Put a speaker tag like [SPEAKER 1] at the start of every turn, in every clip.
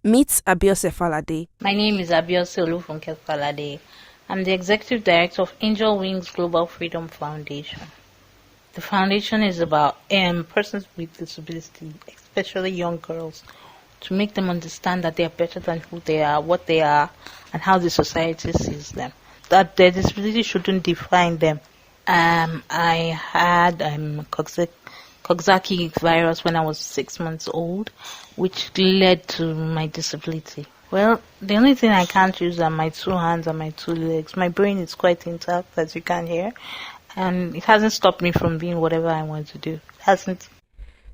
[SPEAKER 1] Meet Abiose Falade.
[SPEAKER 2] My name is Abiose Falade. I'm the Executive Director of Angel Wings Global Freedom Foundation. The foundation is about persons with disability, especially young girls, to make them understand that they are better than who they are, what they are, and how the society sees them. That their disability shouldn't define them. I had Coxsackie virus when I was 6 months old, which led to my disability. Well, the only thing I can't use are my 2 hands and my 2 legs. My brain is quite intact, as you can hear, and it hasn't stopped me from being whatever I want to do. It hasn't.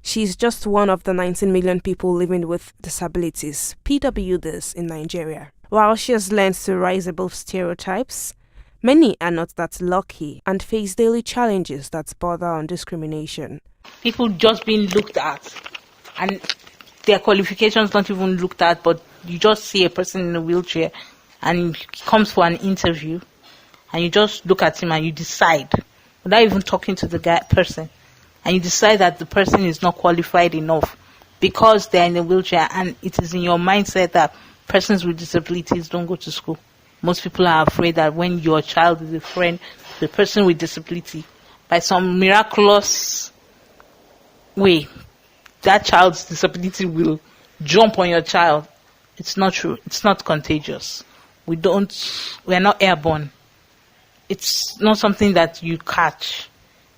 [SPEAKER 1] She's just one of the 19 million people living with disabilities, PWDs, in Nigeria. While she has learned to rise above stereotypes, many are not that lucky and face daily challenges that border on discrimination.
[SPEAKER 2] People just being looked at, and their qualifications not even looked at, but you just see a person in a wheelchair and he comes for an interview and you just look at him and you decide, without even talking to the person, and you decide that the person is not qualified enough because they're in a wheelchair, and it is in your mindset that persons with disabilities don't go to school. Most people are afraid that when your child is a friend to a person with disability, by some miraculous way, that child's disability will jump on your child. It's not true. It's not contagious. We are not airborne. It's not something that you catch.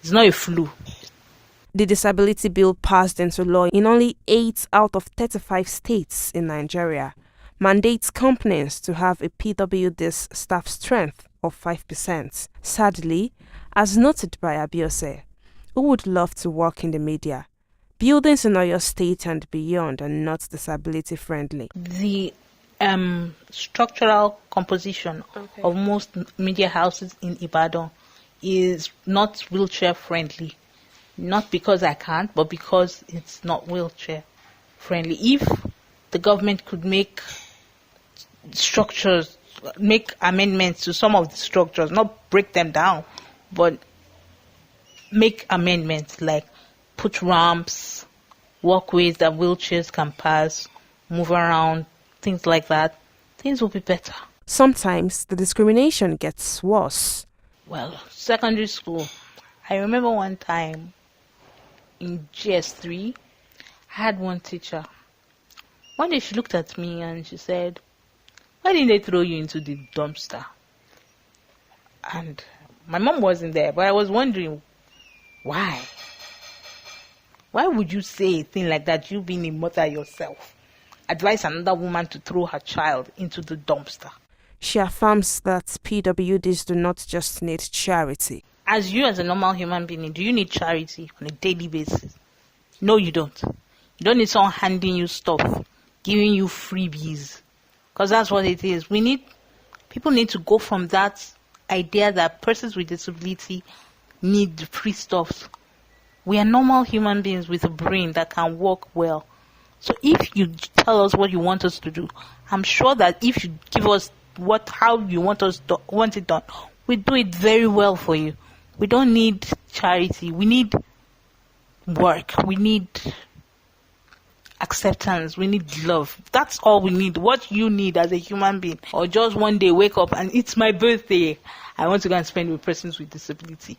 [SPEAKER 2] It's not a flu.
[SPEAKER 1] The disability bill passed into law in only 8 out of 35 states in Nigeria mandates companies to have a PWD's staff strength of 5%. Sadly, as noted by Abiose, who would love to work in the media, buildings in Oyo State and beyond are not disability friendly.
[SPEAKER 2] The structural composition of most media houses in Ibadan is not wheelchair friendly. Not because I can't, but because it's not wheelchair friendly. If the government could make amendments to some of the structures, not break them down, but make amendments like put ramps, walkways that wheelchairs can pass, move around, things like that, things will be better.
[SPEAKER 1] Sometimes the discrimination gets worse.
[SPEAKER 2] Well, secondary school, I remember one time in GS3, I had one teacher. One day she looked at me and she said, "Why didn't they throw you into the dumpster?" And my mom wasn't there, but I was wondering, why? Why would you say a thing like that, you being a mother yourself? Advise another woman to throw her child into the dumpster.
[SPEAKER 1] She affirms that PWDs do not just need charity.
[SPEAKER 2] As a normal human being, do you need charity on a daily basis? No, you don't. You don't need someone handing you stuff, giving you freebies, because that's what it is. People need to go from that idea that persons with disability need free stuff. We are normal human beings with a brain that can work well. So if you tell us what you want us to do, I'm sure that if you give us how you want it done, we do it very well for you. We don't need charity. We need work. We need acceptance. We need love. That's all we need. What you need as a human being, or just one day wake up and it's my birthday, I want to go and spend with persons with disability.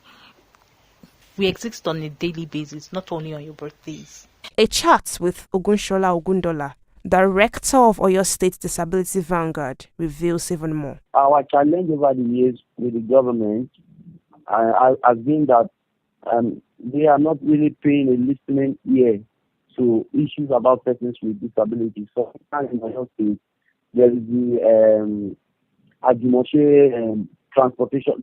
[SPEAKER 2] We exist on a daily basis, not only on your birthdays.
[SPEAKER 1] A chat with Ogunshola Ogundola, Director of Oyo State Disability Vanguard, reveals even more.
[SPEAKER 3] Our challenge over the years with the government has been that they are not really paying a listening ear to issues about persons with disabilities. So in Oyo State, there is the Abiose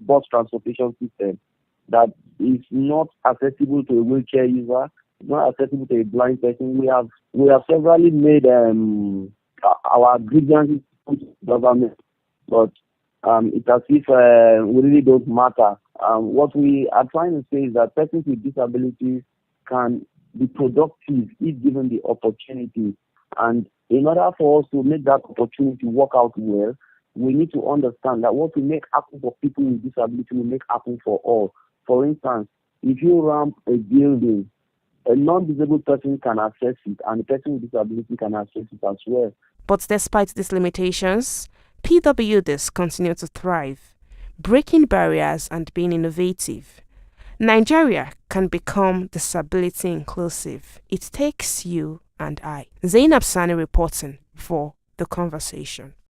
[SPEAKER 3] bus transportation system that is not accessible to a wheelchair user, not accessible to a blind person. We have severally made our grievances to the government, but it's as if we really don't matter. What we are trying to say is that persons with disabilities can be productive if given the opportunity. And in order for us to make that opportunity work out well, we need to understand that what we make happen for people with disability will make happen for all. For instance, if you ramp a building, a non-disabled person can access it, and a person with disability can access it as well.
[SPEAKER 1] But despite these limitations, PWDs continue to thrive, breaking barriers and being innovative. Nigeria can become disability inclusive. It takes you and I. Zainab Sanni reporting for The Conversation.